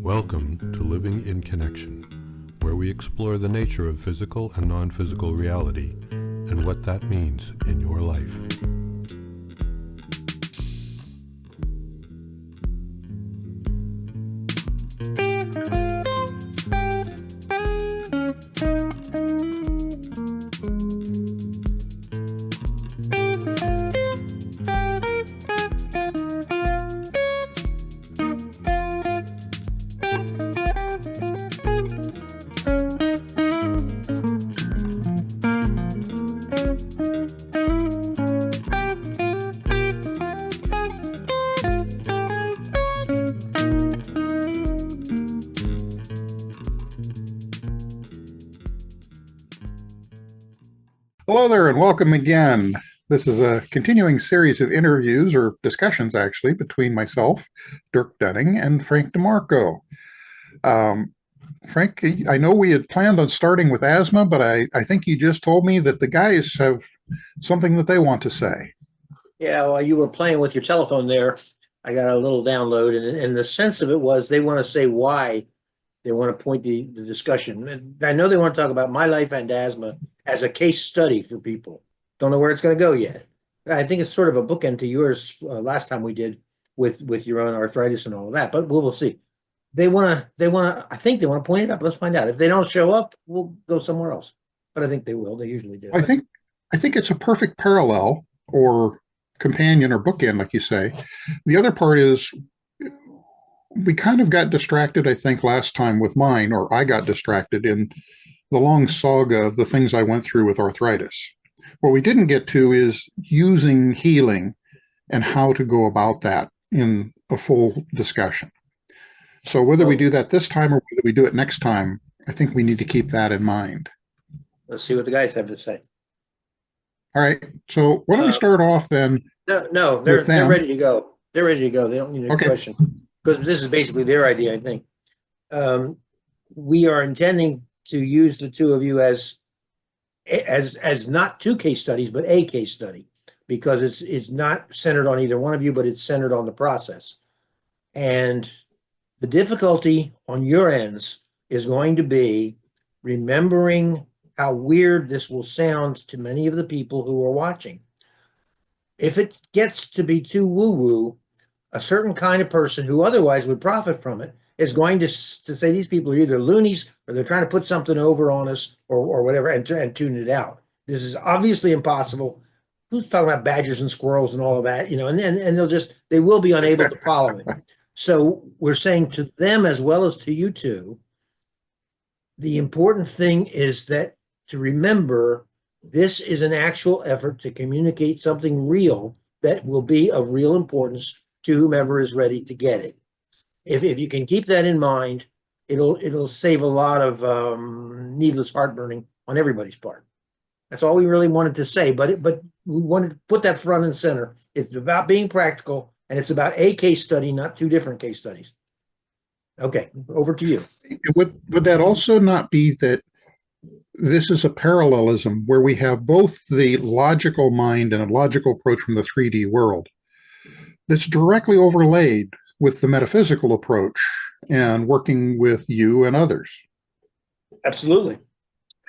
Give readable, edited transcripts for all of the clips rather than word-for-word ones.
Welcome to Living in Connection, where we explore the nature of physical and non-physical reality and what that means in your life. Hello there and welcome again. This is a continuing series of interviews or discussions actually between myself, Dirk Dunning, and Frank DeMarco. Frank, I know we had planned on starting with asthma, but I think you just told me that the guys have something that they want to say. Yeah, while you were playing with your telephone there, I got a little download, and the sense of it was they want to say why they want to point the discussion. And I know they want to talk about my life and asthma as a case study for people. Don't know where it's going to go yet. I think it's sort of a bookend to yours last time we did with your own arthritis and all of that, but we'll see. I think they want to point it up. Let's find out. If they don't show up, we'll go somewhere else. But I think they will. They usually do. I think it's a perfect parallel or companion or bookend, like you say. The other part is we kind of got distracted, I think, last time with mine, or I got distracted in the long saga of the things I went through with arthritis. What we didn't get to is using healing and how to go about that in a full discussion. So whether we do that this time or whether we do it next time, I think we need to keep that in mind. Let's see what the guys have to say. All right. So why don't we start off then? No, they're ready to go. They're ready to go. They don't need a question because this is basically their idea, I think. We are intending to use the two of you as not two case studies, but a case study, because it's not centered on either one of you, but it's centered on the process. And the difficulty on your ends is going to be remembering how weird this will sound to many of the people who are watching. If it gets to be too woo-woo, a certain kind of person who otherwise would profit from it is going to say these people are either loonies or they're trying to put something over on us or whatever and tune it out. This is obviously impossible. Who's talking about badgers and squirrels and all of that, and they will be unable to follow it. So we're saying to them as well as to you two, the important thing is that to remember this is an actual effort to communicate something real that will be of real importance to whomever is ready to get it. If you can keep that in mind, it'll save a lot of needless heartburning on everybody's part. That's all we really wanted to say, but we wanted to put that front and center. It's about being practical, and it's about a case study, not two different case studies. Okay, over to you. Would that also not be that this is a parallelism where we have both the logical mind and a logical approach from the 3D world that's directly overlaid with the metaphysical approach and working with you and others? Absolutely.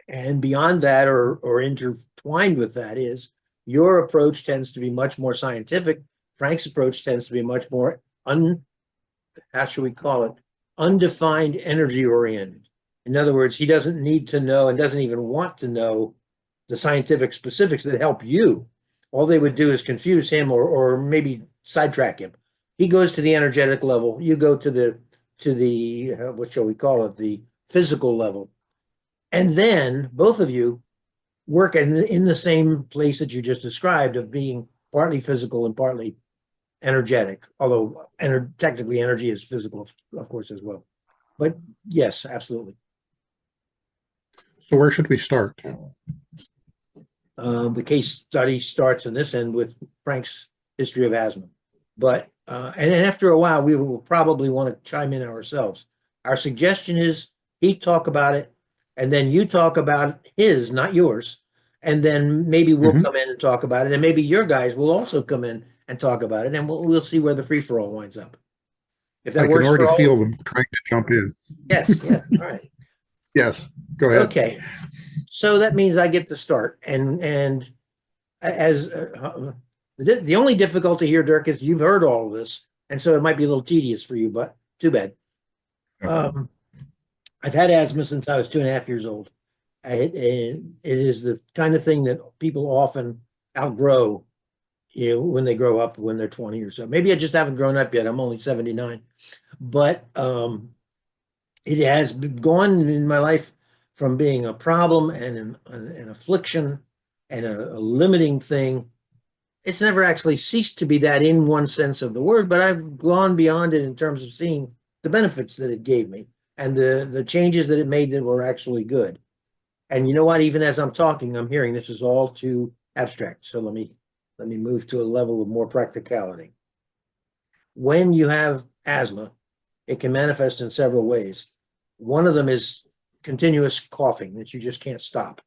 And beyond that, or intertwined with that, is your approach tends to be much more scientific. Frank's approach tends to be much more undefined energy oriented. In other words, he doesn't need to know and doesn't even want to know the scientific specifics that help you. All they would do is confuse him or maybe sidetrack him. He goes to the energetic level. You go to the what shall we call it, the physical level. And then both of you work in the same place that you just described of being partly physical and partly energetic, although technically energy is physical, of course, as well. But yes, absolutely. So where should we start? The case study starts in this end with Frank's history of asthma. But and after a while, we will probably want to chime in ourselves. Our suggestion is he talk about it, and then you talk about his, not yours. And then maybe we'll come in and talk about it. And maybe your guys will also come in and talk about it. And we'll see where the free-for-all winds up. If that I can works for already all. feel them trying to jump in. Yes, yes, all right. Yes, go ahead. Okay, so that means I get to start, and as the only difficulty here, Dirk, is you've heard all of this, and so it might be a little tedious for you, but too bad. I've had asthma since I was 2.5 years old. It is the kind of thing that people often outgrow, when they grow up, when they're 20 or so. Maybe I just haven't grown up yet. I'm only 79, but it has gone in my life from being a problem and an affliction and a limiting thing. It's never actually ceased to be that in one sense of the word, but I've gone beyond it in terms of seeing the benefits that it gave me and the changes that it made that were actually good. And you know what? Even as I'm talking, I'm hearing this is all too abstract. So let me move to a level of more practicality. When you have asthma, it can manifest in several ways. One of them is continuous coughing that you just can't stop.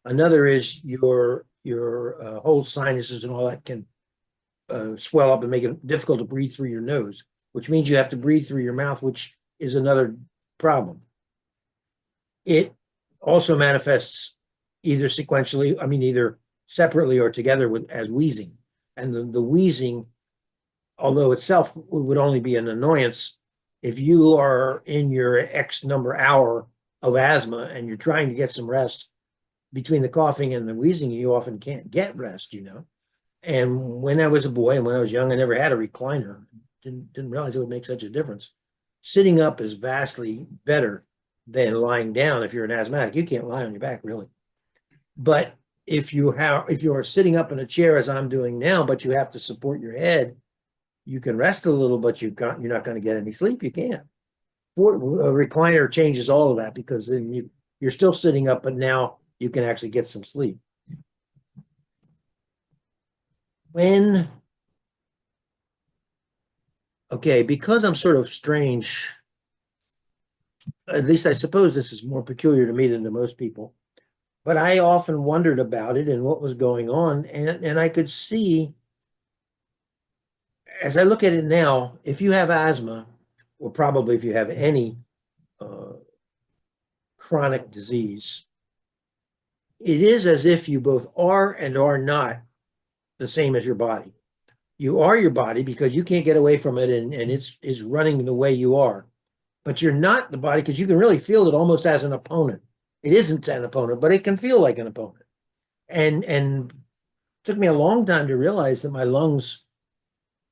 Another is your whole sinuses and all that can swell up and make it difficult to breathe through your nose, which means you have to breathe through your mouth, which is another problem. It also manifests either sequentially, either separately or together as wheezing. And the wheezing, although itself would only be an annoyance, if you are in your X number hour of asthma and you're trying to get some rest, between the coughing and the wheezing, you often can't get rest, And when I was a boy and when I was young, I never had a recliner. Didn't realize it would make such a difference. Sitting up is vastly better than lying down. If you're an asthmatic, you can't lie on your back, really. But if you are sitting up in a chair as I'm doing now, but you have to support your head, you can rest a little, but you're not going to get any sleep. You can't. A recliner changes all of that, because then you're still sitting up, but now you can actually get some sleep. Because I'm sort of strange, at least I suppose this is more peculiar to me than to most people, but I often wondered about it and what was going on. And I could see, as I look at it now, if you have asthma, or probably if you have any chronic disease, it is as if you both are and are not the same as your body. You are your body because you can't get away from it, and it's running the way you are. But you're not the body because you can really feel it almost as an opponent. It isn't an opponent, but it can feel like an opponent. And it took me a long time to realize that my lungs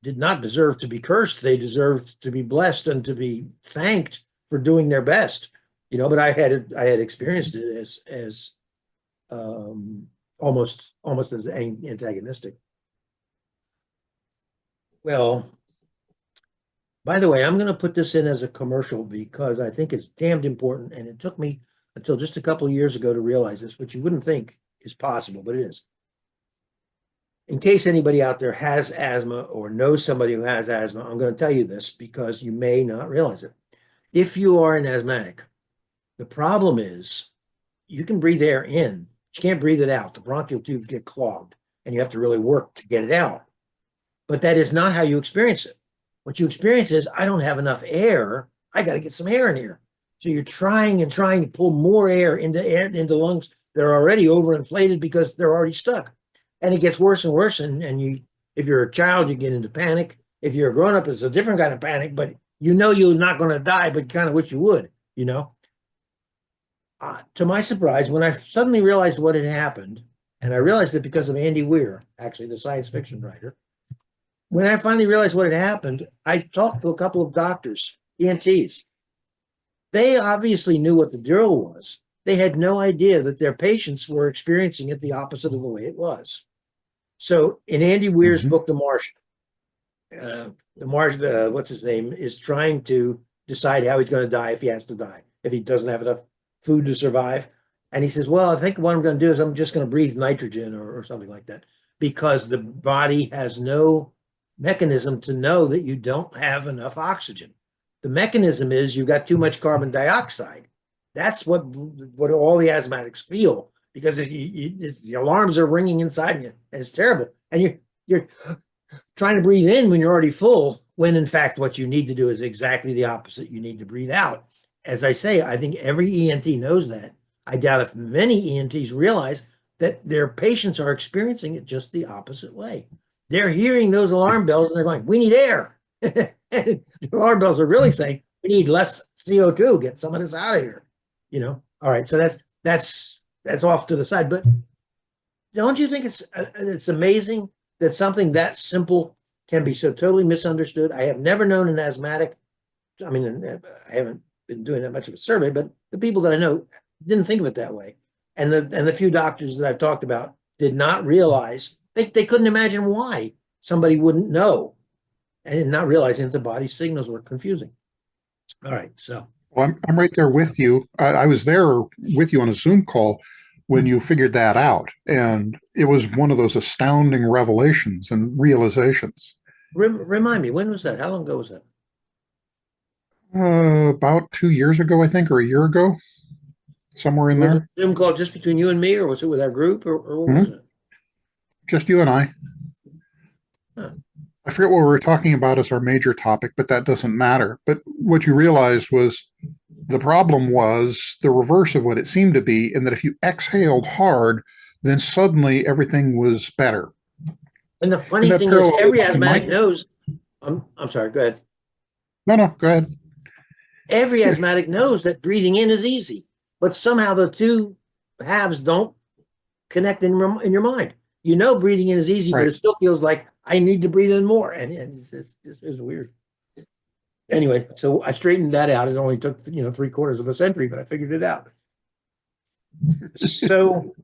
did not deserve to be cursed. They deserved to be blessed and to be thanked for doing their best. But I had experienced it as almost as antagonistic. Well, by the way, I'm going to put this in as a commercial because I think it's damned important, and it took me until just a couple of years ago to realize this, which you wouldn't think is possible, but it is. In case anybody out there has asthma or knows somebody who has asthma, I'm going to tell you this because you may not realize it. If you are an asthmatic, the problem is you can breathe air in, but you can't breathe it out. The bronchial tubes get clogged, and you have to really work to get it out. But that is not how you experience it. What you experience is, I don't have enough air. I got to get some air in here. So you're trying to pull more air into lungs that are already overinflated because they're already stuck. And it gets worse and worse. And if you're a child, you get into panic. If you're a grown-up, it's a different kind of panic, but you're not going to die, but you kind of wish you would, To my surprise, when I suddenly realized what had happened, and I realized it because of Andy Weir, actually the science fiction writer, when I finally realized what had happened, I talked to a couple of doctors, ENTs. They obviously knew what the drill was. They had no idea that their patients were experiencing it the opposite of the way it was. So in Andy Weir's book, The Martian, what's his name, is trying to decide how he's going to die if he has to die, if he doesn't have enough food to survive. And he says, well, I think what I'm going to do is I'm just going to breathe nitrogen or something like that, because the body has no mechanism to know that you don't have enough oxygen. The mechanism is you've got too much carbon dioxide. That's what all the asthmatics feel, because the alarms are ringing inside you, and it's terrible. And you're trying to breathe in when you're already full, when in fact what you need to do is exactly the opposite. You need to breathe out. As I say, I think every ENT knows that. I doubt if many ENTs realize that their patients are experiencing it just the opposite way. They're hearing those alarm bells and they're going, we need air. The alarm bells are really saying, we need less CO2, get some of this out of here. All right, so that's off to the side. But don't you think it's amazing that something that simple can be so totally misunderstood? I have never known an asthmatic, I mean, I haven't been doing that much of a survey, but the people that I know didn't think of it that way. And the few doctors that I've talked about did not realize, they couldn't imagine why somebody wouldn't know, and not realizing that the body signals were confusing. All right, so. Well, I'm right there with you. I was there with you on a Zoom call when you figured that out. And it was one of those astounding revelations and realizations. Remind me, when was that? How long ago was that? About 2 years ago, I think, or a year ago, somewhere in there. Zoom call just between you and me, or was it with our group, or what was it? Just you and I. Huh. I forget what we were talking about as our major topic, but that doesn't matter. But what you realized was the problem was the reverse of what it seemed to be, in that if you exhaled hard, then suddenly everything was better. And the funny thing is, every asthmatic knows. I'm sorry, go ahead. No, go ahead. Every asthmatic knows that breathing in is easy, but somehow the two halves don't connect in your mind. Breathing in is easy, right, but it still feels like I need to breathe in more, and it's weird. Anyway, so I straightened that out. It only took 3/4 of a century, but I figured it out. So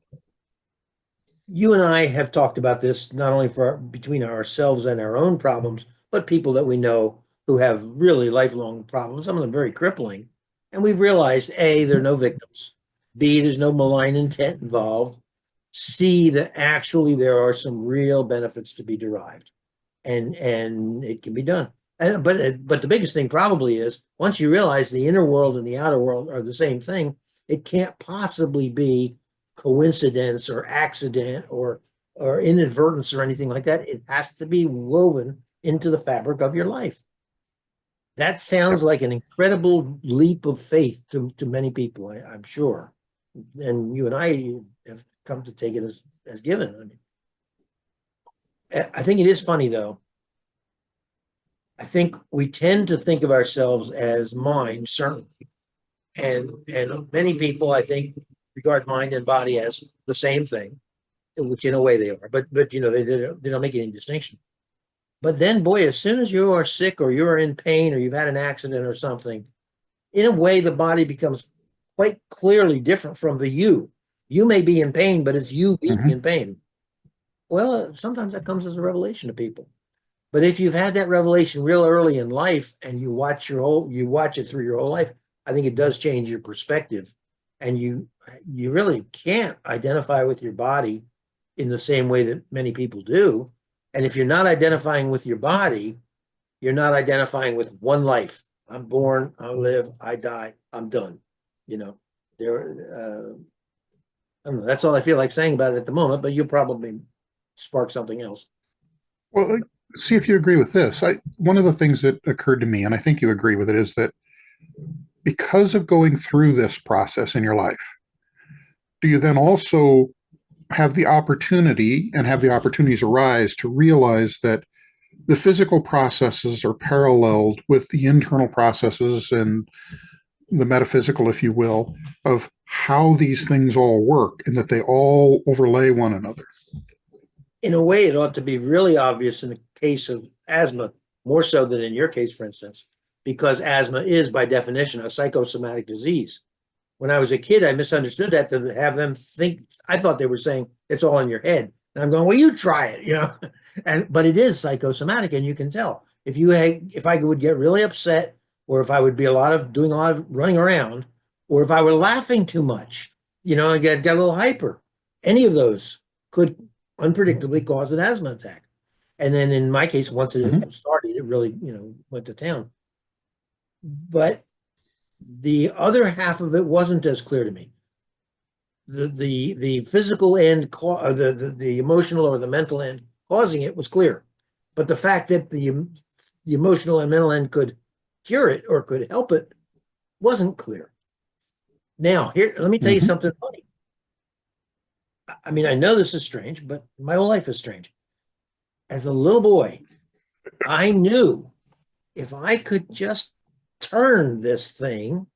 you and I have talked about this not only between ourselves and our own problems, but people that we know who have really lifelong problems, some of them very crippling. And we've realized, A, there are no victims. B, there's no malign intent involved. C, that actually there are some real benefits to be derived, and it can be done. But the biggest thing probably is, once you realize the inner world and the outer world are the same thing, it can't possibly be coincidence or accident or inadvertence or anything like that. It has to be woven into the fabric of your life. That sounds like an incredible leap of faith to many people, I'm sure. And you and I have come to take it as given. I think it is funny, though. I think we tend to think of ourselves as mind, certainly. And many people, I think, regard mind and body as the same thing, which in a way they are. But they don't make any distinction. But then, boy, as soon as you are sick or you're in pain or you've had an accident or something, in a way, the body becomes quite clearly different from the you. You may be in pain, but it's you being in pain. Well, sometimes that comes as a revelation to people. But if you've had that revelation real early in life and you watch it through your whole life, I think it does change your perspective. And you really can't identify with your body in the same way that many people do. And if you're not identifying with your body, you're not identifying with one life. I'm born, I live, I die, I'm done. I don't know. That's all I feel like saying about it at the moment, but you'll probably spark something else. Well, see if you agree with this. One of the things that occurred to me, and I think you agree with it, is that because of going through this process in your life, do you then also have the opportunity and have the opportunities arise to realize that the physical processes are paralleled with the internal processes and the metaphysical, if you will, of how these things all work, and that they all overlay one another? In a way, it ought to be really obvious in the case of asthma, more so than in your case, for instance, because asthma is, by definition, a psychosomatic disease. When I was a kid, I misunderstood that to have them think, I thought they were saying it's all in your head. And I'm going, well, you try it, but it is psychosomatic, and you can tell. If I would get really upset, or if I would be doing a lot of running around, or if I were laughing too much, and get a little hyper, any of those could unpredictably cause an asthma attack. And then in my case, once it started, it really, went to town. But the other half of it wasn't as clear to me. The physical end, or the emotional or the mental end causing it was clear. But the fact that the the emotional and mental end could cure it or could help it wasn't clear. Now, here, let me tell you something funny. I mean, I know this is strange, but my whole life is strange. As a little boy, I knew if I could just turn this thing,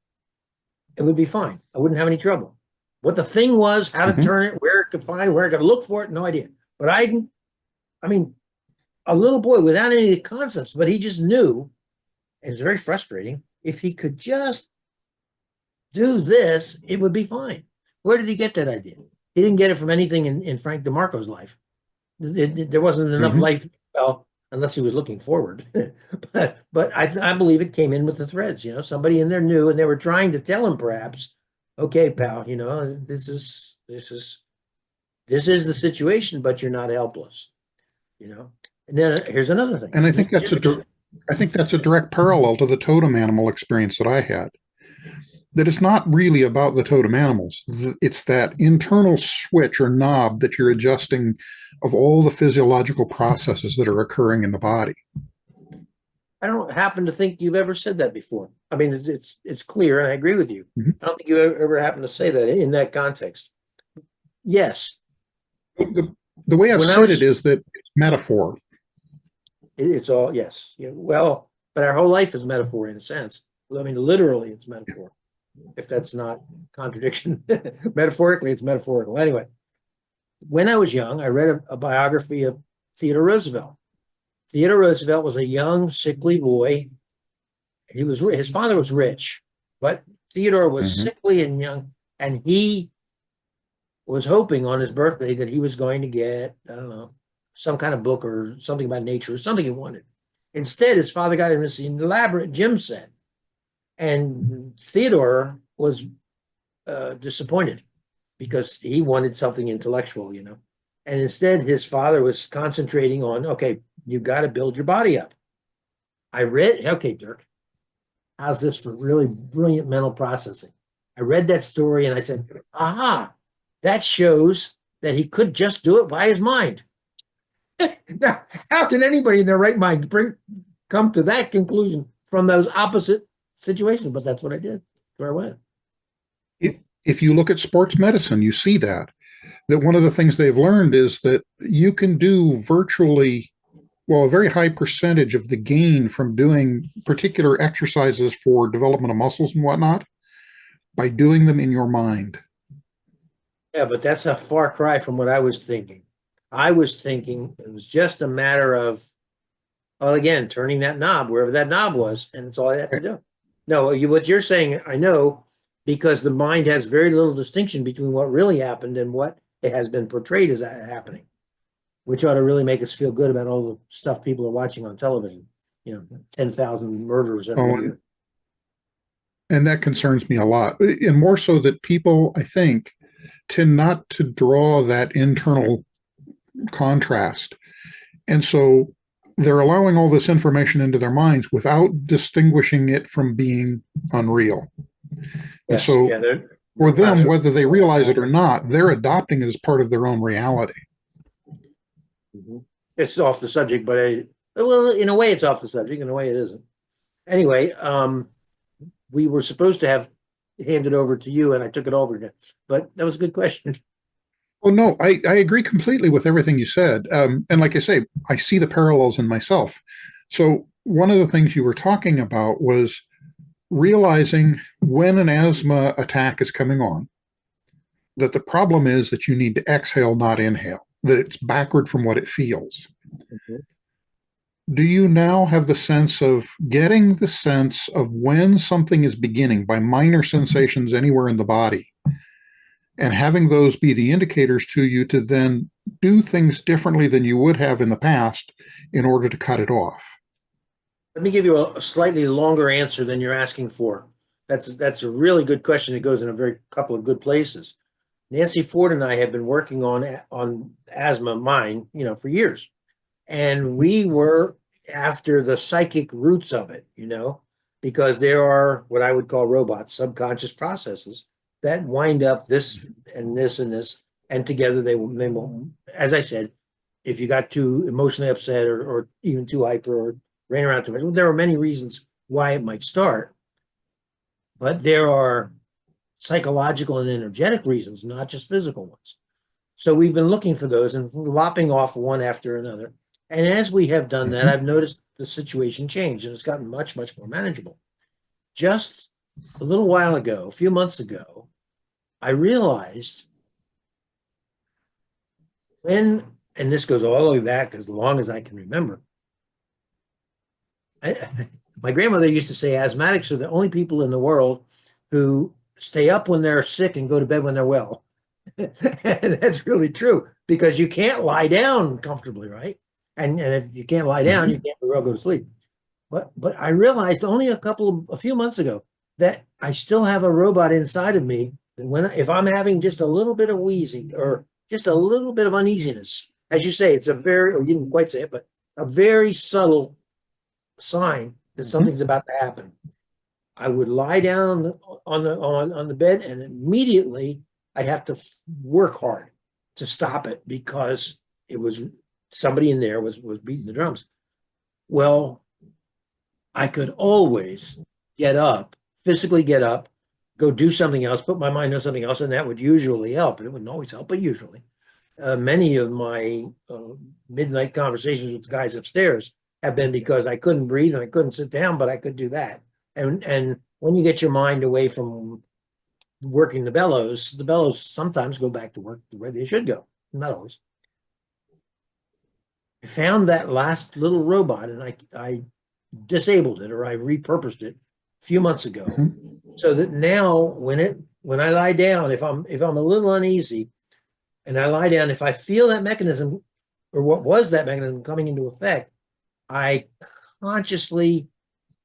it would be fine. I wouldn't have any trouble. What the thing was, how to turn it, where it could find, where I could look for it, no idea. But I mean, a little boy without any concepts, but he just knew, and it's very frustrating, if he could just do this, it would be fine. Where did he get that idea? He didn't get it from anything in Frank DeMarco's life. There wasn't enough life, well, unless he was looking forward. but I believe it came in with the threads. You know, somebody in there knew, and they were trying to tell him, perhaps, okay, pal, you know, this is the situation, but you're not helpless. You know. And then here's another thing. And I think that's a direct parallel to the totem animal experience that I had. That it's not really about the totem animals. It's that internal switch or knob that you're adjusting of all the physiological processes that are occurring in the body. I don't happen to think you've ever said that before. I mean, it's clear, and I agree with you. I don't think you ever happened to say that in that context. Yes. The way I've said it is that it's metaphor. It's all, yes. Yeah, well, but our whole life is metaphor in a sense. I mean, literally, it's metaphor. If that's not contradiction. Metaphorically, it's metaphorical. Anyway, when I was young, I read a biography of Theodore Roosevelt. Theodore Roosevelt was a young, sickly boy. His father was rich, but Theodore was sickly and young, and he was hoping on his birthday that he was going to get, I don't know, some kind of book or something about nature or something he wanted. Instead, his father got him this elaborate gym set. And Theodore was disappointed because he wanted something intellectual, you know. And instead, his father was concentrating on, okay, you got to build your body up. I read, okay, Dirk, how's this for really brilliant mental processing? I read that story and I said, aha, that shows that he could just do it by his mind. Now, how can anybody in their right mind come to that conclusion from those opposite situation? But that's what I did. Where I went. If you look at sports medicine, you see that one of the things they've learned is that you can do virtually, well, a very high percentage of the gain from doing particular exercises for development of muscles and whatnot by doing them in your mind. Yeah, but that's a far cry from what I was thinking. I was thinking it was just a matter of, well, again, turning that knob wherever that knob was, and that's all I had to do. No, what you're saying, I know, because the mind has very little distinction between what really happened and what it has been portrayed as happening, which ought to really make us feel good about all the stuff people are watching on television. You know, 10,000 murders every year. And that concerns me a lot, and more so that people, I think, tend not to draw that internal contrast. And so they're allowing all this information into their minds without distinguishing it from being unreal. Yes, so for them, whether they realize it or not, they're adopting it as part of their own reality. It's off the subject, but well, in a way it's off the subject, in a way it isn't. Anyway, we were supposed to have handed over to you, and I took it over again, but that was a good question. Well, no, I agree completely with everything you said. And like I say, I see the parallels in myself. So one of the things you were talking about was realizing when an asthma attack is coming on, that the problem is that you need to exhale, not inhale, that it's backward from what it feels. Do you now have the sense of getting the sense of when something is beginning by minor sensations anywhere in the body, and having those be the indicators to you to then do things differently than you would have in the past in order to cut it off? Let me give you a slightly longer answer than you're asking for. That's a really good question. It goes in a couple of good places. Nancy Ford and I have been working on asthma, mine, you know, for years. And we were after the psychic roots of it, you know, because there are what I would call robots, subconscious processes that wind up this and this and this, and together they will, as I said, if you got too emotionally upset or even too hyper or ran around too much. Well, there are many reasons why it might start, but there are psychological and energetic reasons, not just physical ones. So we've been looking for those and lopping off one after another. And as we have done that, I've noticed the situation change, and it's gotten much, much more manageable. Just a little while ago, a few months ago, I realized and this goes all the way back as long as I can remember. My grandmother used to say asthmatics are the only people in the world who stay up when they're sick and go to bed when they're well. And that's really true, because you can't lie down comfortably, right? And if you can't lie down, you can't well go to sleep. But I realized only a few months ago that I still have a robot inside of me that if I'm having just a little bit of wheezing or just a little bit of uneasiness, as you say, it's a very, or you didn't quite say it, but a very subtle sign that something's about to happen. I would lie down on the bed, and immediately I'd have to work hard to stop it, because it was somebody in there was beating the drums. Well, I could always get up, physically get up, go do something else, put my mind on something else, and that would usually help. It wouldn't always help, but usually. Many of my midnight conversations with the guys upstairs have been because I couldn't breathe and I couldn't sit down, but I could do that. And when you get your mind away from working the bellows sometimes go back to work the way they should go. Not always. I found that last little robot, and I disabled it, or I repurposed it a few months ago, so that now when I lie down, if I'm a little uneasy and I lie down, if I feel that mechanism, or what was that mechanism coming into effect, I consciously,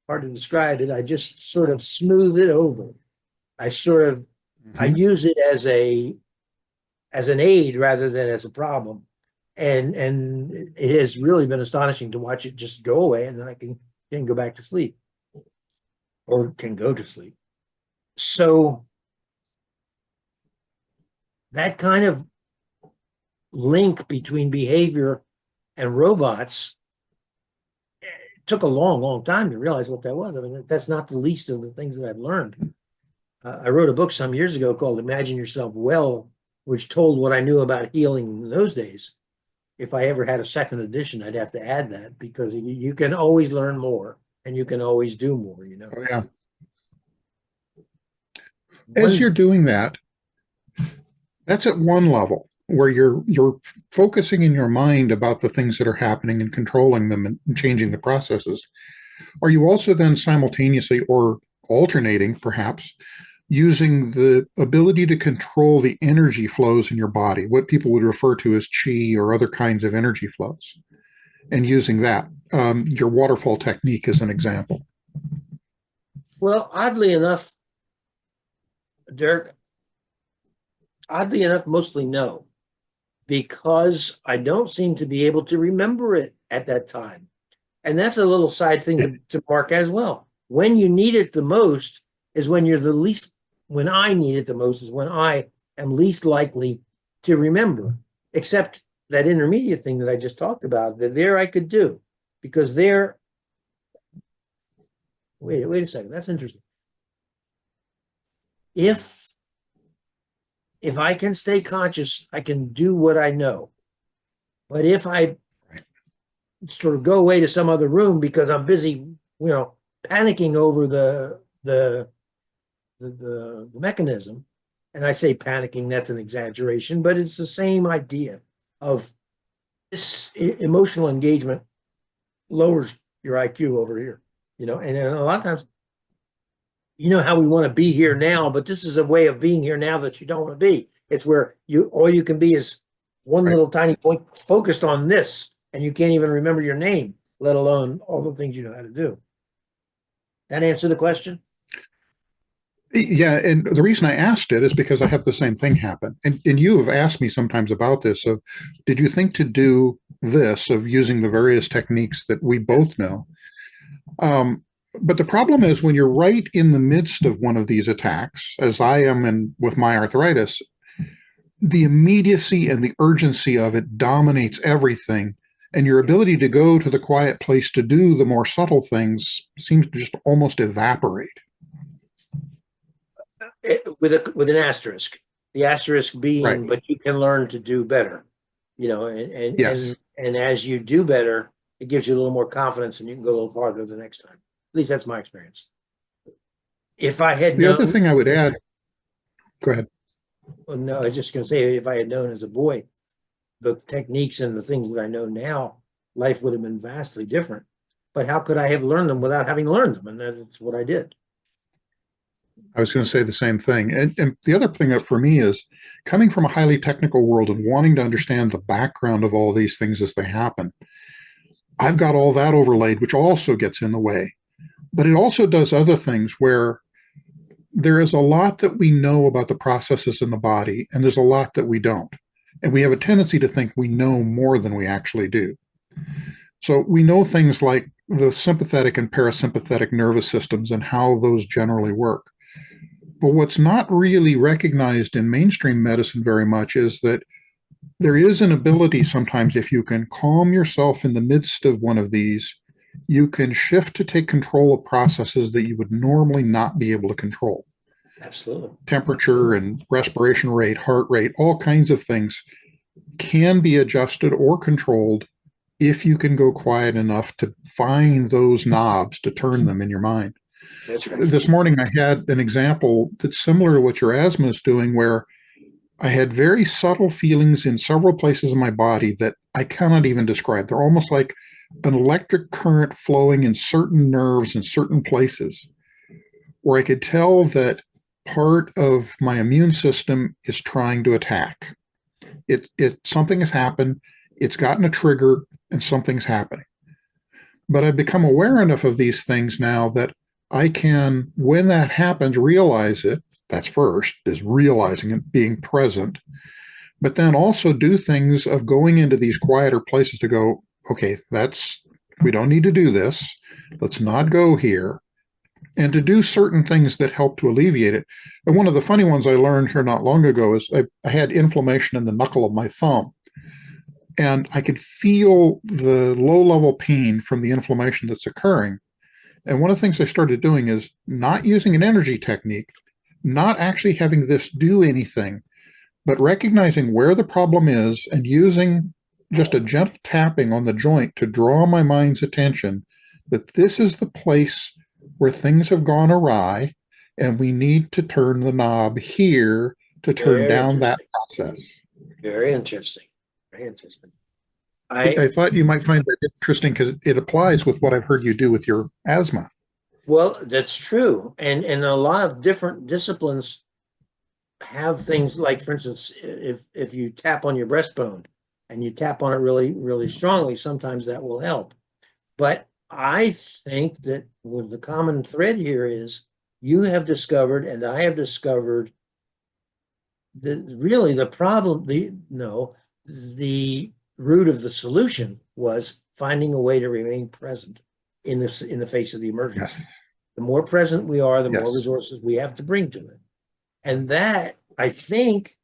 hard to describe it, I just sort of smooth it over. I sort of I use it as an aid rather than as a problem. And it has really been astonishing to watch it just go away, and then I can go back to sleep, or can go to sleep. So that kind of link between behavior and robots, it took a long, long time to realize what that was. I mean, that's not the least of the things that I've learned. I wrote a book some years ago called Imagine Yourself Well, which told what I knew about healing in those days. If I ever had a second edition, I'd have to add that, because you can always learn more and you can always do more, you know. Oh, yeah. As you're doing that, that's at one level where you're focusing in your mind about the things that are happening and controlling them and changing the processes. Are you also then simultaneously, or alternating perhaps, using the ability to control the energy flows in your body, what people would refer to as chi or other kinds of energy flows, and using that? Your waterfall technique is an example. Well, oddly enough, Dirk, mostly no, because I don't seem to be able to remember it at that time. And that's a little side thing to mark as well. When you need it the most is when you're the least, when I need it the most is when I am least likely to remember, except that intermediate thing that I just talked about, that there I could do, because there, wait a second, that's interesting. If I can stay conscious, I can do what I know. But if I sort of go away to some other room because I'm busy, panicking over the mechanism, and I say panicking, that's an exaggeration, but it's the same idea of this emotional engagement lowers your IQ over here, and a lot of times, how we want to be here now, but this is a way of being here now that you don't want to be. It's where all you can be is one little tiny point focused on this, and you can't even remember your name, let alone all the things you know how to do. That answer the question? Yeah, and the reason I asked it is because I have the same thing happen. And you have asked me sometimes about this, of did you think to do this, of using the various techniques that we both know? But the problem is when you're right in the midst of one of these attacks, as I am with my arthritis, the immediacy and the urgency of it dominates everything. And your ability to go to the quiet place to do the more subtle things seems to just almost evaporate. With an asterisk, the asterisk being, right. But you can learn to do better, Yes. and as you do better, it gives you a little more confidence and you can go a little farther the next time. At least that's my experience. If I had the other thing I would add, go ahead. Well, no, I was just going to say, if I had known as a boy the techniques and the things that I know now, life would have been vastly different. But how could I have learned them without having learned them? And that's what I did. I was going to say the same thing. And the other thing for me is coming from a highly technical world and wanting to understand the background of all these things as they happen. I've got all that overlaid, which also gets in the way. But it also does other things where there is a lot that we know about the processes in the body, and there's a lot that we don't. And we have a tendency to think we know more than we actually do. So we know things like the sympathetic and parasympathetic nervous systems and how those generally work. But what's not really recognized in mainstream medicine very much is that there is an ability sometimes, if you can calm yourself in the midst of one of these, you can shift to take control of processes that you would normally not be able to control. Absolutely. Temperature and respiration rate, heart rate, all kinds of things can be adjusted or controlled if you can go quiet enough to find those knobs to turn them in your mind. That's right. This morning I had an example that's similar to what your asthma is doing, where I had very subtle feelings in several places in my body that I cannot even describe. They're almost like an electric current flowing in certain nerves in certain places, where I could tell that part of my immune system is trying to attack. Something has happened, it's gotten a trigger, and something's happening. But I've become aware enough of these things now that I can, when that happens, realize it. That's first, is realizing it, being present, but then also do things of going into these quieter places to go, okay, we don't need to do this. Let's not go here. And to do certain things that help to alleviate it. And one of the funny ones I learned here not long ago is I had inflammation in the knuckle of my thumb. And I could feel the low-level pain from the inflammation that's occurring. And one of the things I started doing is not using an energy technique, not actually having this do anything, but recognizing where the problem is and using just a gentle tapping on the joint to draw my mind's attention that this is the place where things have gone awry, and we need to turn the knob here to turn down that process. Very interesting. Very interesting. I thought you might find that interesting because it applies with what I've heard you do with your asthma. Well, that's true. And a lot of different disciplines have things like, for instance, if you tap on your breastbone and you tap on it really, really strongly, sometimes that will help. But I think that what the common thread here is you have discovered, and I have discovered, that really the problem, the root of the solution was finding a way to remain present in the face of the emergency. Yes. The more present we are, the Yes. more resources we have to bring to it. And that, I think,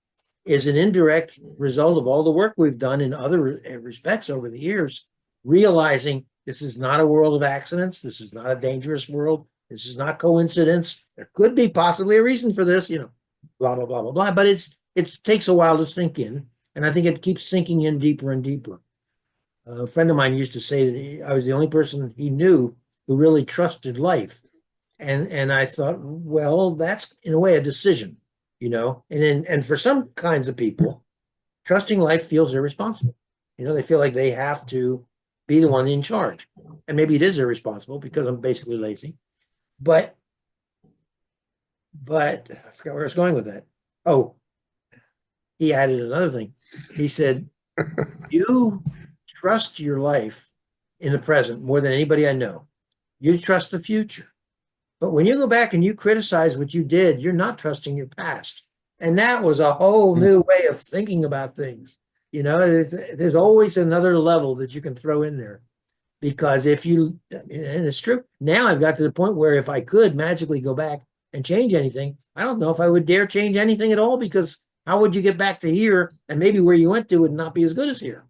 is an indirect result of all the work we've done in other respects over the years, realizing this is not a world of accidents. This is not a dangerous world. This is not coincidence. There could be possibly a reason for this, blah, blah, blah, blah, blah. But it takes a while to sink in. And I think it keeps sinking in deeper and deeper. A friend of mine used to say that I was the only person he knew who really trusted life. And I thought, well, that's in a way a decision, and for some kinds of people, trusting life feels irresponsible. They feel like they have to be the one in charge. And maybe it is irresponsible because I'm basically lazy. But I forgot where I was going with that. Oh, he added another thing. He said, you trust your life in the present more than anybody I know. You trust the future. But when you go back and you criticize what you did, you're not trusting your past. And that was a whole new way of thinking about things. There's always another level that you can throw in there. Because and it's true, now I've got to the point where if I could magically go back and change anything, I don't know if I would dare change anything at all, because how would you get back to here? And maybe where you went to would not be as good as here.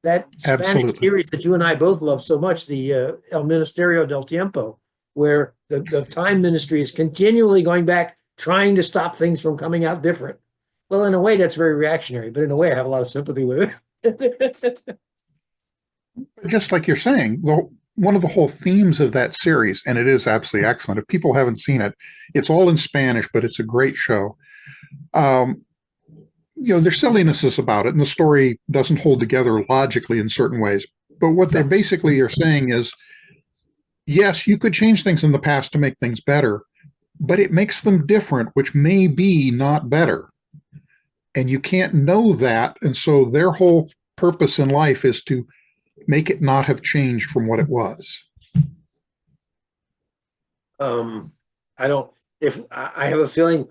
that Spanish Absolutely. series that you and I both love so much, the El Ministerio del Tiempo, where the time ministry is continually going back, trying to stop things from coming out different. Well, in a way, that's very reactionary, but in a way, I have a lot of sympathy with it. Just like you're saying, one of the whole themes of that series, and it is absolutely excellent. If people haven't seen it, it's all in Spanish, but it's a great show. There's sillinesses about it, and the story doesn't hold together logically in certain ways. But what they basically are saying is, yes, you could change things in the past to make things better, but it makes them different, which may be not better. And you can't know that. And so their whole purpose in life is to make it not have changed from what it was. I have a feeling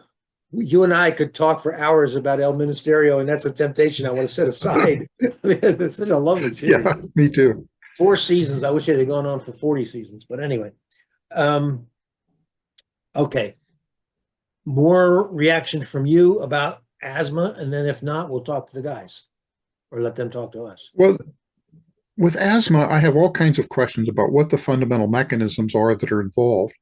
you and I could talk for hours about El Ministerio, and that's a temptation I want to set aside. It's such a lovely series. Yeah, me too. 4 seasons. I wish it had gone on for 40 seasons, but anyway. Okay. More reaction from you about asthma, and then if not, we'll talk to the guys or let them talk to us. Well, with asthma, I have all kinds of questions about what the fundamental mechanisms are that are involved.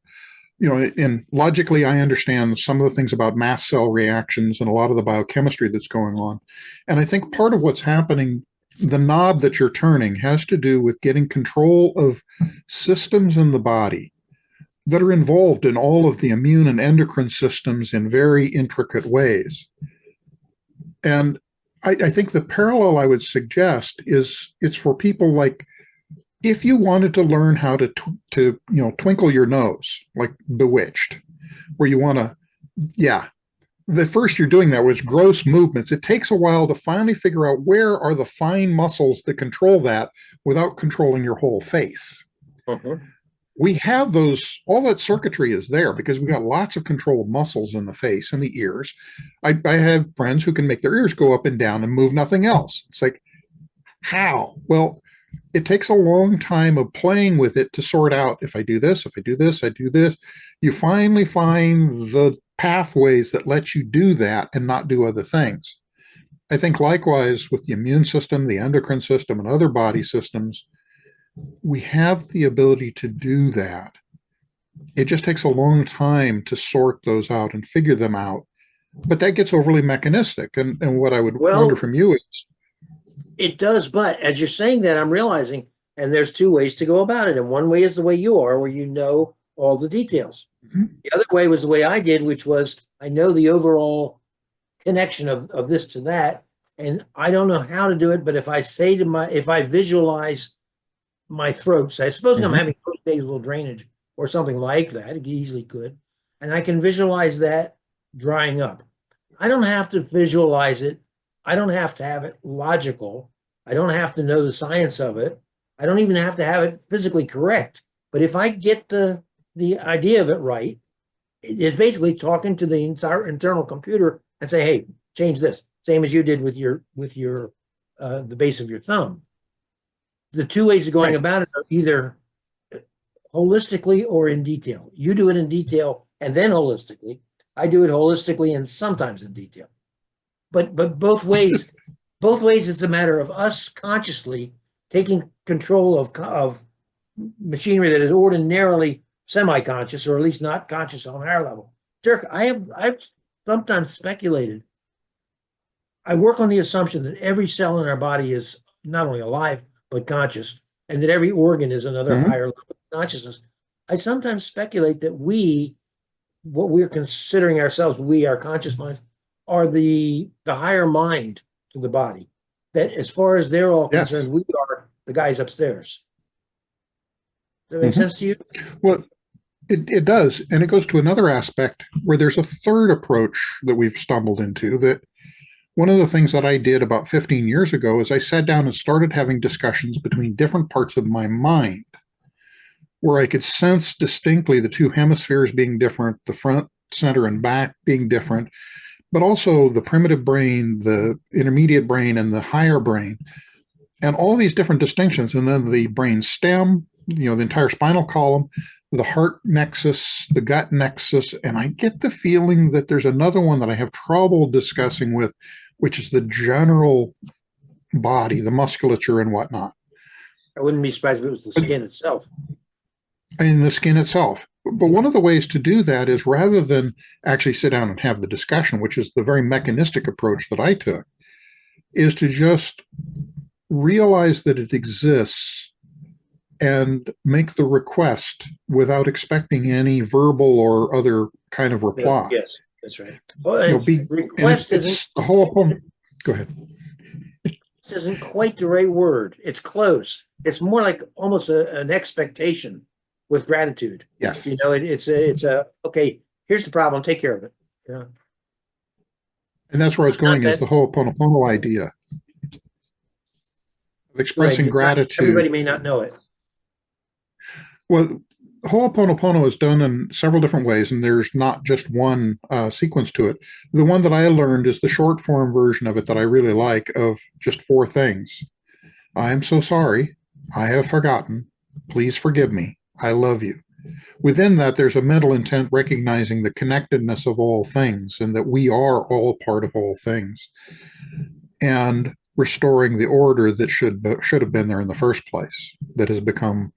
And logically, I understand some of the things about mast cell reactions and a lot of the biochemistry that's going on. And I think part of what's happening, the knob that you're turning, has to do with getting control of systems in the body that are involved in all of the immune and endocrine systems in very intricate ways. And I think the parallel I would suggest is it's for people like, if you wanted to learn how to twinkle your nose, like Bewitched, where you want to, the first you're doing that was gross movements. It takes a while to finally figure out where are the fine muscles that control that without controlling your whole face. We have those, all that circuitry is there because we got lots of controlled muscles in the face and the ears. I have friends who can make their ears go up and down and move nothing else. It's like, how? Well, it takes a long time of playing with it to sort out, if I do this, if I do this, I do this. You finally find the pathways that let you do that and not do other things. I think likewise with the immune system, the endocrine system, and other body systems, we have the ability to do that. It just takes a long time to sort those out and figure them out. But that gets overly mechanistic. And what I would wonder from you is, it does, but as you're saying that, I'm realizing, and there's 2 ways to go about it. And one way is the way you are, where you know all the details. The other way was the way I did, which was I know the overall connection of this to that, and I don't know how to do it. But if I visualize my throat, say, supposing I'm having post-nasal drainage or something like that, it easily could, and I can visualize that drying up. I don't have to visualize it. I don't have to have it logical. I don't have to know the science of it. I don't even have to have it physically correct. But if I get the idea of it right, it's basically talking to the entire internal computer and say, hey, change this. Same as you did with your the base of your thumb. The 2 ways of going about it are either holistically or in detail. You do it in detail and then holistically. I do it holistically and sometimes in detail. But both ways, it's a matter of us consciously taking control of machinery that is ordinarily semi-conscious, or at least not conscious on our level. Dirk, I've sometimes speculated. I work on the assumption that every cell in our body is not only alive but conscious, and that every organ is another higher level of consciousness. I sometimes speculate that what we're considering ourselves, our conscious minds, are the higher mind to the body. That as far as they're all concerned, we are the guys upstairs. Does that make sense to you? Well, it does. And it goes to another aspect where there's a third approach that we've stumbled into. That one of the things that I did about 15 years ago is I sat down and started having discussions between different parts of my mind where I could sense distinctly the 2 hemispheres being different, the front, center, and back being different, but also the primitive brain, the intermediate brain, and the higher brain, and all these different distinctions. And then the brain stem, the entire spinal column, the heart nexus, the gut nexus. And I get the feeling that there's another one that I have trouble discussing with, which is the general body, the musculature and whatnot. I wouldn't be surprised if it was the skin itself. In the skin itself. But one of the ways to do that is, rather than actually sit down and have the discussion, which is the very mechanistic approach that I took, is to just realize that it exists and make the request without expecting any verbal or other kind of reply. Yes, that's right. Well, request it's the whole point. Go ahead. This isn't quite the right word. It's close. It's more like almost an expectation with gratitude. Yes. You know, it's a okay, here's the problem, take care of it. Yeah. And that's where I was going, is the Ho'oponopono idea of expressing gratitude. Everybody may not know it. Well, Ho'oponopono is done in several different ways, and there's not just one sequence to it. The one that I learned is the short form version of it that I really like, of just 4 things. I am so sorry. I have forgotten. Please forgive me. I love you. Within that, there's a mental intent recognizing the connectedness of all things, and that we are all part of all things, and restoring the order that should have been there in the first place, that has become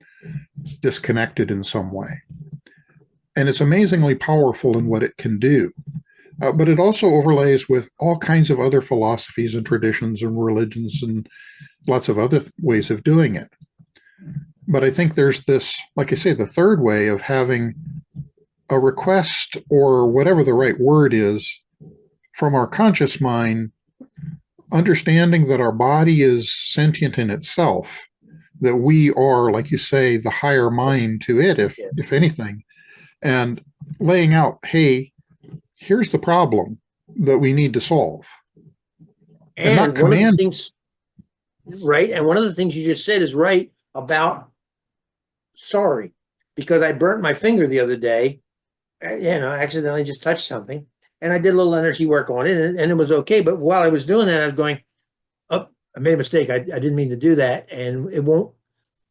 disconnected in some way. And it's amazingly powerful in what it can do. But it also overlays with all kinds of other philosophies and traditions and religions and lots of other ways of doing it. But I think there's this, like I say, the third way of having a request, or whatever the right word is, from our conscious mind, understanding that our body is sentient in itself, that we are, like you say, the higher mind to it, if anything, and laying out, hey, here's the problem that we need to solve. And not command. One of the things, right? And one of the things you just said is right about sorry, because I burnt my finger the other day. You know, I accidentally just touched something, and I did a little energy work on it, and it was okay. But while I was doing that, I was going, oh, I made a mistake. I didn't mean to do that. And it won't,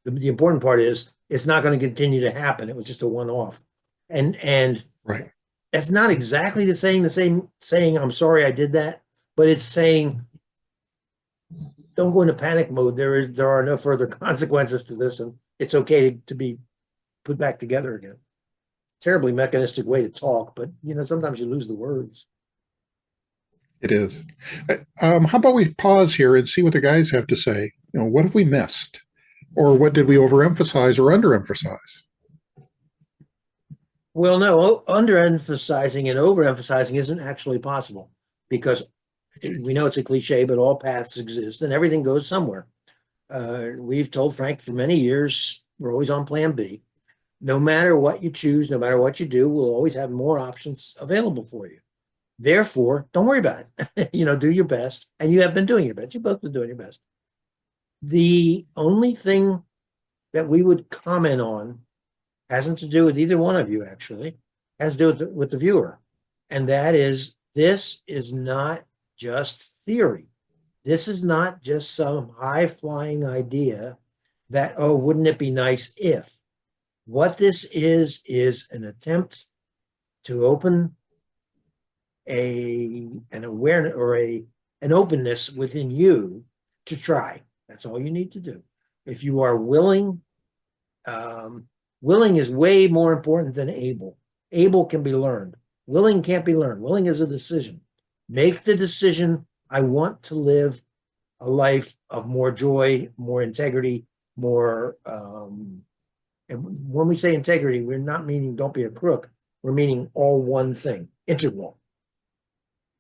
the important part is it's not going to continue to happen. It was just a one-off. And right. That's not exactly the same saying, I'm sorry I did that, but it's saying, don't go into panic mode. There are no further consequences to this, and it's okay to be put back together again. Terribly mechanistic way to talk, but you know, sometimes you lose the words. It is. How about we pause here and see what the guys have to say? You know, what have we missed? Or what did we overemphasize or underemphasize? Well, no, underemphasizing and overemphasizing isn't actually possible, because we know it's a cliche, but all paths exist and everything goes somewhere. We've told Frank for many years, we're always on plan B. No matter what you choose, no matter what you do, we'll always have more options available for you. Therefore, don't worry about it. You know, do your best. And you have been doing your best. You've both been doing your best. The only thing that we would comment on hasn't to do with either one of you, actually, has to do with the viewer. And that is, this is not just theory. This is not just some high-flying idea that, oh, wouldn't it be nice if. What this is an attempt to open an awareness or an openness within you to try. That's all you need to do. If you are willing, willing is way more important than able. Able can be learned. Willing can't be learned. Willing is a decision. Make the decision, I want to live a life of more joy, more integrity, more, and when we say integrity, we're not meaning don't be a crook. We're meaning all one thing, integral.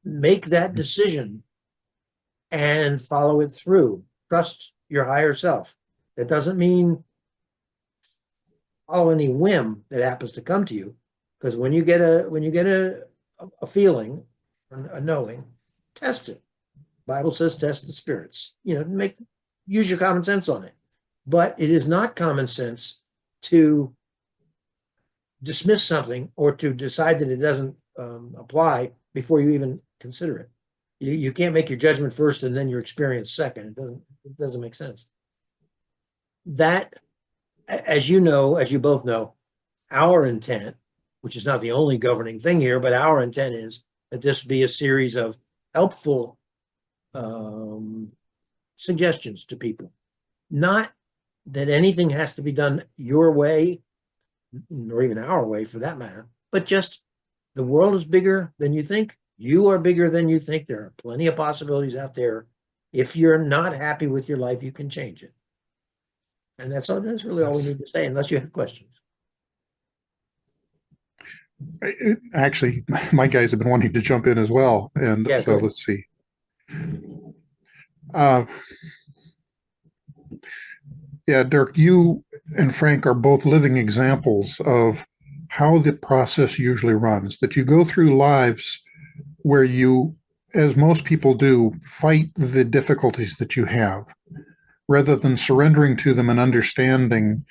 Make that decision and follow it through. Trust your higher self. That doesn't mean follow any whim that happens to come to you, because when you get a feeling, a knowing, test it. Bible says test the spirits. You know, use your common sense on it. But it is not common sense to dismiss something or to decide that it doesn't apply before you even consider it. You can't make your judgment first and then your experience second. It doesn't make sense. That, as you know, as you both know, our intent, which is not the only governing thing here, but our intent is that this be a series of helpful suggestions to people. Not that anything has to be done your way, or even our way for that matter, but just the world is bigger than you think. You are bigger than you think. There are plenty of possibilities out there. If you're not happy with your life, you can change it. And that's really all we need to say, unless you have questions. Actually, my guys have been wanting to jump in as well. And Yeah, so let's see. Yeah, Dirk, you and Frank are both living examples of how the process usually runs, that you go through lives where you, as most people do, fight the difficulties that you have, rather than surrendering to them and understanding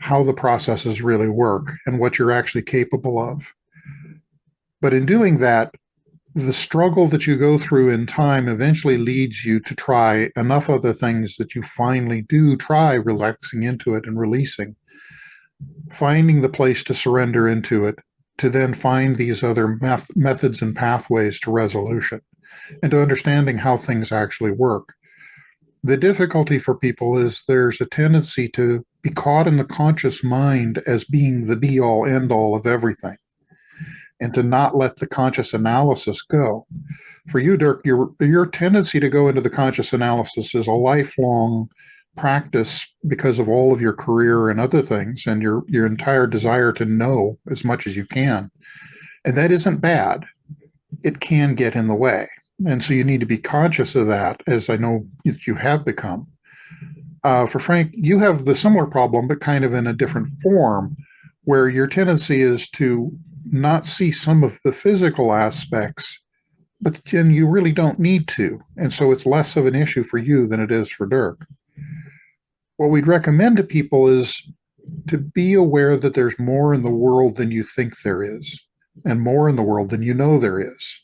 how the processes really work and what you're actually capable of. But in doing that, the struggle that you go through in time eventually leads you to try enough other things that you finally do try relaxing into it and releasing, finding the place to surrender into it, to then find these other methods and pathways to resolution and to understanding how things actually work. The difficulty for people is there's a tendency to be caught in the conscious mind as being the be-all, end-all of everything, and to not let the conscious analysis go. For you, Dirk, your tendency to go into the conscious analysis is a lifelong practice because of all of your career and other things, and your entire desire to know as much as you can. And that isn't bad. It can get in the way. And so you need to be conscious of that, as I know that you have become. For Frank, you have the similar problem, but kind of in a different form, where your tendency is to not see some of the physical aspects, but then you really don't need to. And so it's less of an issue for you than it is for Dirk. What we'd recommend to people is to be aware that there's more in the world than you think there is, and more in the world than you know there is.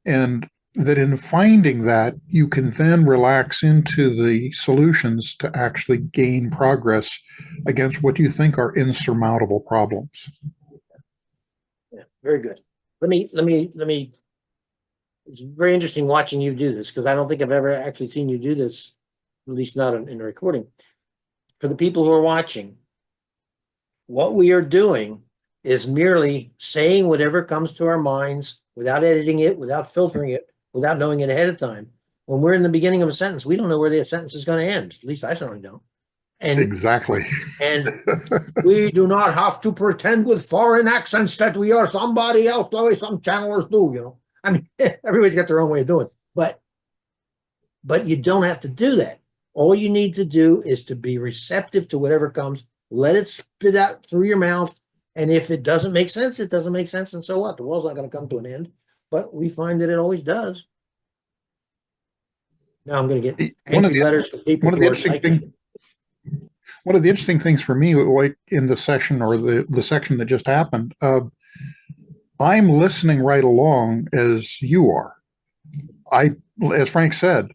And that in finding that, you can then relax into the solutions to actually gain progress against what you think are insurmountable problems. Yeah, very good. Let me, it's very interesting watching you do this, because I don't think I've ever actually seen you do this, at least not in a recording. For the people who are watching, what we are doing is merely saying whatever comes to our minds without editing it, without filtering it, without knowing it ahead of time. When we're in the beginning of a sentence, we don't know where the sentence is going to end. At least I certainly don't. And exactly. And we do not have to pretend with foreign accents that we are somebody else, the way some channelers do, you know. I mean, everybody's got their own way of doing it. But you don't have to do that. All you need to do is to be receptive to whatever comes, let it spit out through your mouth. And if it doesn't make sense, it doesn't make sense. And so what? The world's not going to come to an end. But we find that it always does. Now I'm going to get angry letters from people. One of the interesting things for me, like in the session or the section that just happened, I'm listening right along as you are. As Frank said,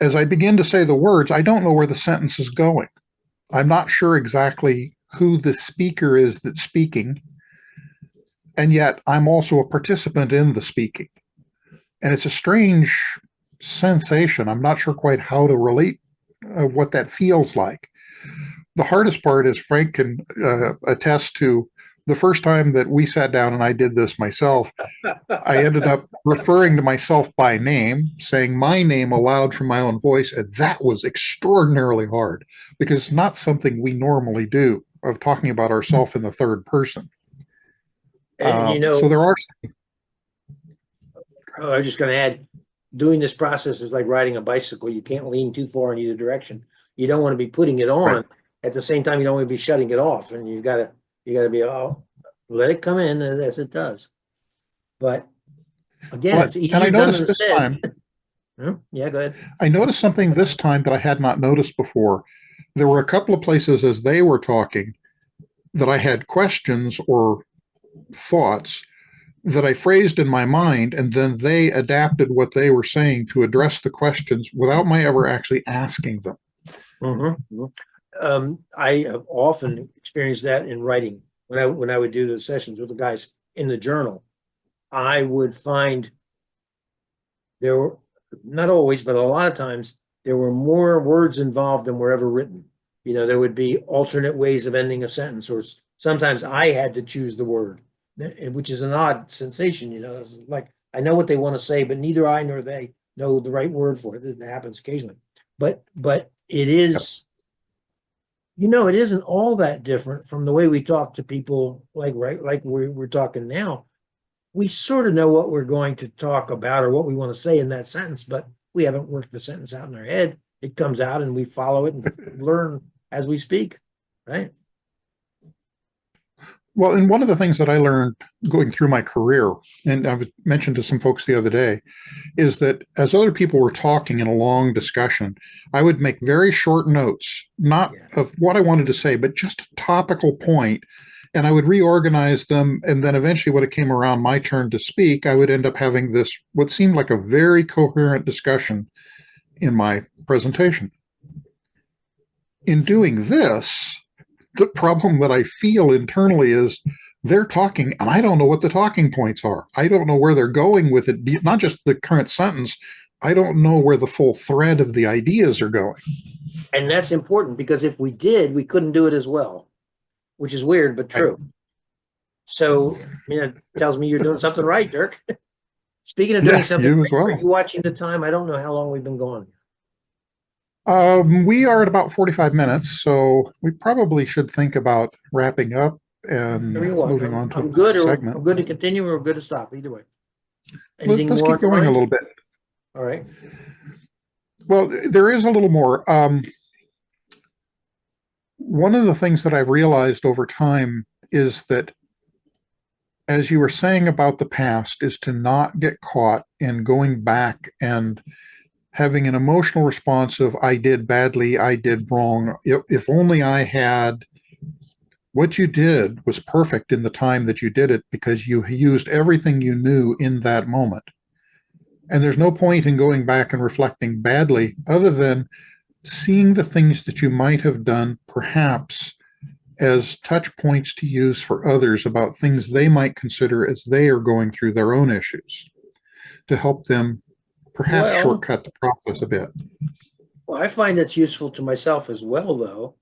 as I begin to say the words, I don't know where the sentence is going. I'm not sure exactly who the speaker is that's speaking, and yet I'm also a participant in the speaking. And it's a strange sensation. I'm not sure quite how to relate what that feels like. The hardest part, is Frank can attest to, the first time that we sat down and I did this myself, I ended up referring to myself by name, saying my name aloud from my own voice, and that was extraordinarily hard because it's not something we normally do, of talking about ourselves in the third person. And, so there are. I was just going to add, doing this process is like riding a bicycle. You can't lean too far in either direction. You don't want to be putting it on. Right. At the same time, you don't want to be shutting it off, and you got to be, let it come in as it does. But again, it's easier done than said. Yeah, go ahead. I noticed something this time that I had not noticed before. There were a couple of places as they were talking that I had questions or thoughts that I phrased in my mind, and then they adapted what they were saying to address the questions without my ever actually asking them. Mm-hmm. I have often experienced that in writing. When I would do the sessions with the guys in the journal, I would find there were, not always, but a lot of times, there were more words involved than were ever written. There would be alternate ways of ending a sentence, or sometimes I had to choose the word, which is an odd sensation. It's like I know what they want to say, but neither I nor they know the right word for it. That happens occasionally, but it is, it isn't all that different from the way we talk to people, like we're talking now. We sort of know what we're going to talk about or what we want to say in that sentence, but we haven't worked the sentence out in our head. It comes out and we follow it and learn as we speak, right? Well, and one of the things that I learned going through my career, and I mentioned to some folks the other day, is that as other people were talking in a long discussion, I would make very short notes, not of what I wanted to say, but just a topical point, and I would reorganize them. And then eventually, when it came around my turn to speak, I would end up having this, what seemed like a very coherent discussion in my presentation. In doing this, the problem that I feel internally is they're talking and I don't know what the talking points are. I don't know where they're going with it, not just the current sentence. I don't know where the full thread of the ideas are going. And that's important, because if we did, we couldn't do it as well, which is weird, but true. So, it tells me you're doing something right, Dirk. Speaking of doing something you as well. Are you watching the time? I don't know how long we've been going. We are at about 45 minutes, so we probably should think about wrapping up and moving on to the segment. I'm good to continue or good to stop, either way. Let's keep going a little bit. All right. Well, there is a little more. One of the things that I've realized over time is that, as you were saying about the past, is to not get caught in going back and having an emotional response of, I did badly, I did wrong. If only I had, what you did was perfect in the time that you did it, because you used everything you knew in that moment. And there's no point in going back and reflecting badly, other than seeing the things that you might have done perhaps as touch points to use for others about things they might consider as they are going through their own issues, to help them perhaps shortcut the process a bit. Well, I find that's useful to myself as well, though,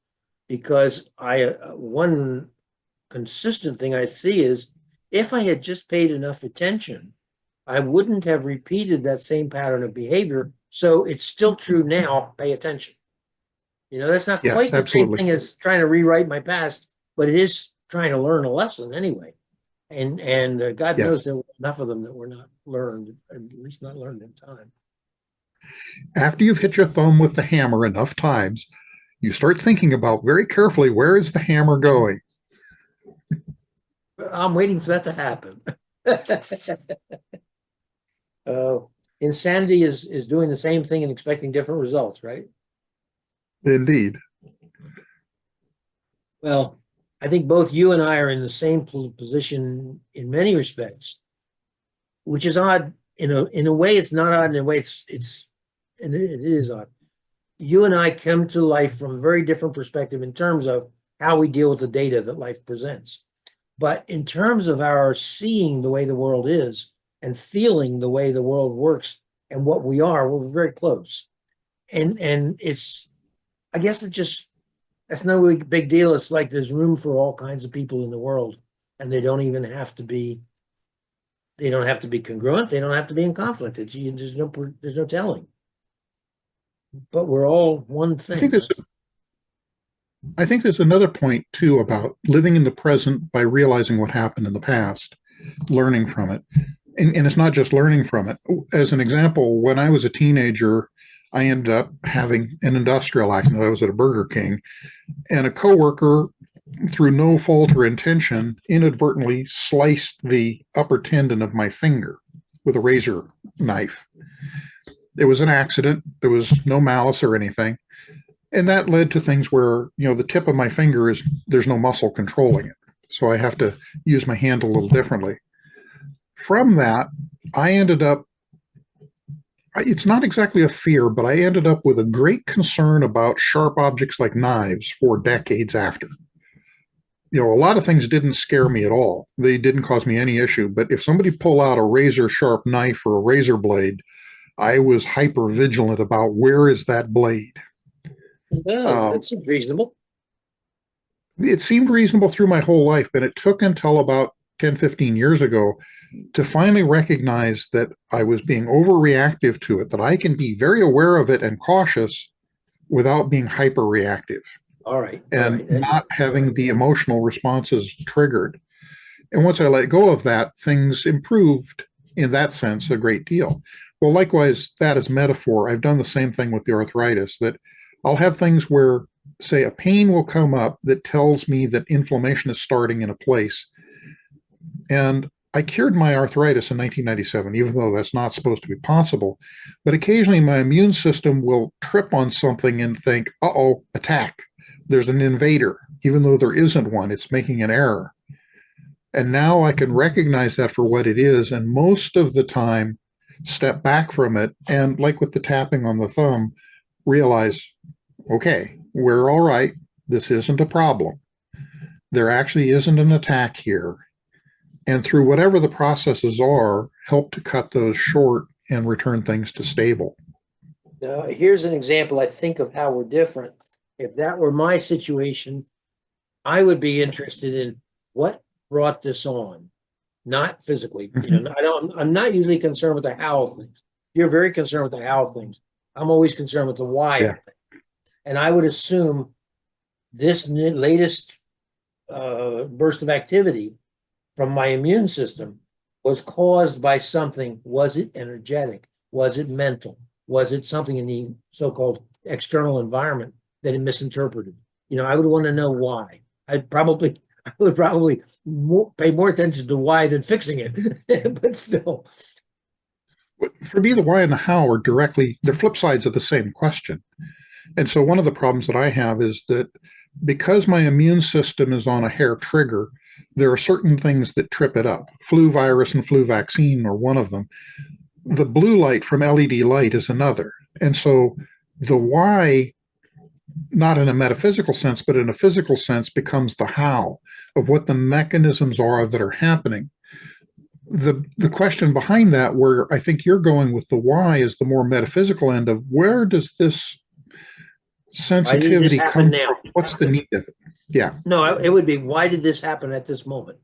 because one consistent thing I see is, if I had just paid enough attention, I wouldn't have repeated that same pattern of behavior. So it's still true now. Pay attention. That's not quite the same thing as trying to rewrite my past, but it is trying to learn a lesson anyway. And God knows there were enough of them that were not learned, at least not learned in time. After you've hit your thumb with the hammer enough times, you start thinking about very carefully, where is the hammer going? I'm waiting for that to happen. Insanity is doing the same thing and expecting different results, right? Indeed. Well, I think both you and I are in the same position in many respects, which is odd. In a way, it's not odd. In a way, it is odd. You and I come to life from a very different perspective in terms of how we deal with the data that life presents. But in terms of our seeing the way the world is and feeling the way the world works and what we are, we're very close. And it's, I guess that's no big deal. It's like there's room for all kinds of people in the world, and they don't have to be congruent. They don't have to be in conflict. There's no telling. But we're all one thing. I think there's another point too about living in the present by realizing what happened in the past, learning from it. And it's not just learning from it. As an example, when I was a teenager, I ended up having an industrial accident. I was at a Burger King, and a coworker, through no fault or intention, inadvertently sliced the upper tendon of my finger with a razor knife. It was an accident. There was no malice or anything. And that led to things where, the tip of my finger there's no muscle controlling it. So I have to use my hand a little differently. From that, I ended up, it's not exactly a fear, but I ended up with a great concern about sharp objects like knives for decades after. A lot of things didn't scare me at all. They didn't cause me any issue. But if somebody pulled out a razor sharp knife or a razor blade, I was hyper vigilant about where is that blade. No, that's reasonable. It seemed reasonable through my whole life, but it took until about 10, 15 years ago to finally recognize that I was being overreactive to it, that I can be very aware of it and cautious without being hyper reactive. All right. And not having the emotional responses triggered. And once I let go of that, things improved in that sense a great deal. Well, likewise, that is metaphor. I've done the same thing with the arthritis, that I'll have things where, say, a pain will come up that tells me that inflammation is starting in a place. And I cured my arthritis in 1997, even though that's not supposed to be possible. But occasionally my immune system will trip on something and think, uh-oh, attack. There's an invader. Even though there isn't one, it's making an error. And now I can recognize that for what it is, and most of the time step back from it, and like with the tapping on the thumb, realize, okay, we're all right. This isn't a problem. There actually isn't an attack here. And through whatever the processes are, help to cut those short and return things to stable. Now, here's an example, I think, of how we're different. If that were my situation, I would be interested in what brought this on, not physically. I'm not usually concerned with the how of things. You're very concerned with the how of things. I'm always concerned with the why of things. And I would assume this latest burst of activity from my immune system was caused by something. Was it energetic? Was it mental? Was it something in the so-called external environment that it misinterpreted? I would want to know why. I would probably pay more attention to why than fixing it. But still. For me, the why and the how are they're flip sides of the same question. And so one of the problems that I have is that because my immune system is on a hair trigger, there are certain things that trip it up. Flu virus and flu vaccine are one of them. The blue light from LED light is another. And so the why, not in a metaphysical sense, but in a physical sense, becomes the how of what the mechanisms are that are happening. The question behind that, where I think you're going with the why, is the more metaphysical end of where does this sensitivity come from? What's the need of it? Yeah. No, it would be, why did this happen at this moment?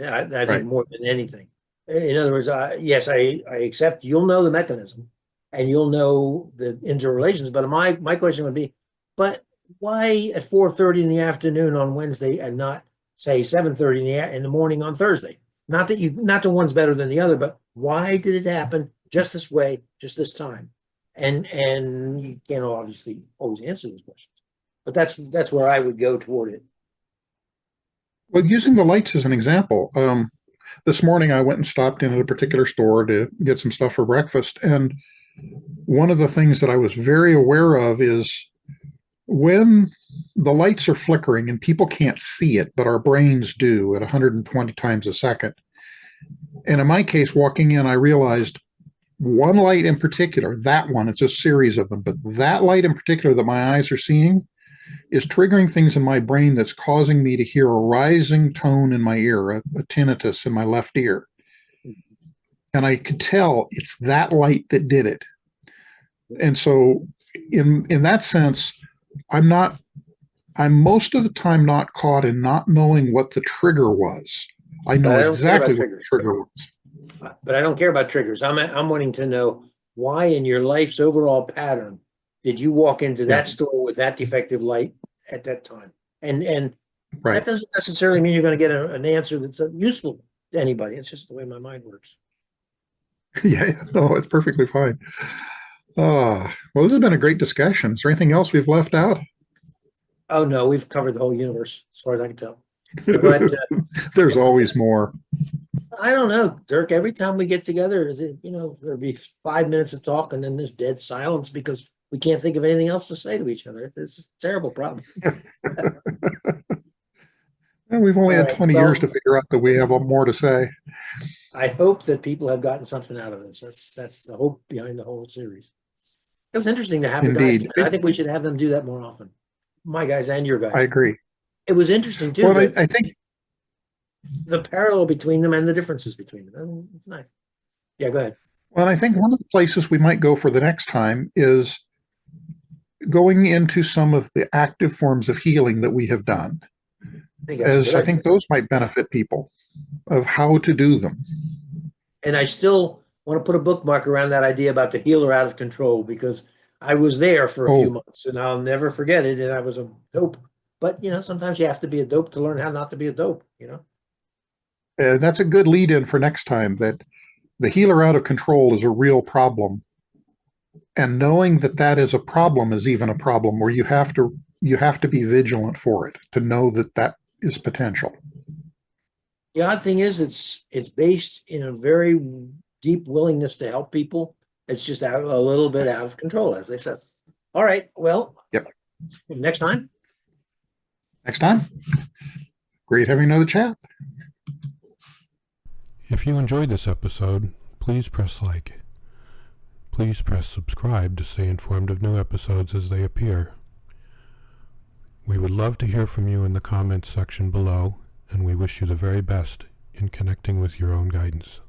I think more than anything. In other words, yes, I accept you'll know the mechanism and you'll know the interrelations. But my question would be, but why at 4:30 in the afternoon on Wednesday and not say 7:30 in the morning on Thursday? Not that one's better than the other, but why did it happen just this way, just this time? And you can't obviously always answer those questions. But that's where I would go toward it. Well, using the lights as an example, this morning I went and stopped in at a particular store to get some stuff for breakfast. And one of the things that I was very aware of is when the lights are flickering and people can't see it, but our brains do at 120 times a second. And in my case, walking in, I realized one light in particular, that one, it's a series of them, but that light in particular that my eyes are seeing is triggering things in my brain that's causing me to hear a rising tone in my ear, a tinnitus in my left ear. And I could tell it's that light that did it. And so in that sense, I'm most of the time not caught in not knowing what the trigger was. I know exactly what the trigger was. But I don't care about triggers. I'm wanting to know why in your life's overall pattern did you walk into that store with that defective light at that time? And that doesn't necessarily mean you're going to get an answer that's useful to anybody. It's just the way my mind works. Yeah, no, it's perfectly fine. Well, this has been a great discussion. Is there anything else we've left out? Oh, no, we've covered the whole universe as far as I can tell. But there's always more. I don't know, Dirk. Every time we get together, there'll be 5 minutes of talk and then there's dead silence because we can't think of anything else to say to each other. It's a terrible problem. And we've only had 20 years to figure out that we have more to say. I hope that people have gotten something out of this. That's the hope behind the whole series. It was interesting to have the guys. I think we should have them do that more often. My guys and your guys. I agree. It was interesting too. Well, I think the parallel between them and the differences between them. It's nice. Yeah, go ahead. Well, I think one of the places we might go for the next time is going into some of the active forms of healing that we have done, as I think those might benefit people of how to do them. And I still want to put a bookmark around that idea about the healer out of control, because I was there for a few months and I'll never forget it. And I was a dope. But, sometimes you have to be a dope to learn how not to be a dope, And that's a good lead in for next time, that the healer out of control is a real problem. And knowing that that is a problem is even a problem, where you have to be vigilant for it, to know that that is potential. The odd thing is it's based in a very deep willingness to help people. It's just a little bit out of control, as they said. All right. Well, yep. Next time. Next time. Great having another chat. If you enjoyed this episode, please press like. Please press subscribe to stay informed of new episodes as they appear. We would love to hear from you in the comments section below, and we wish you the very best in connecting with your own guidance.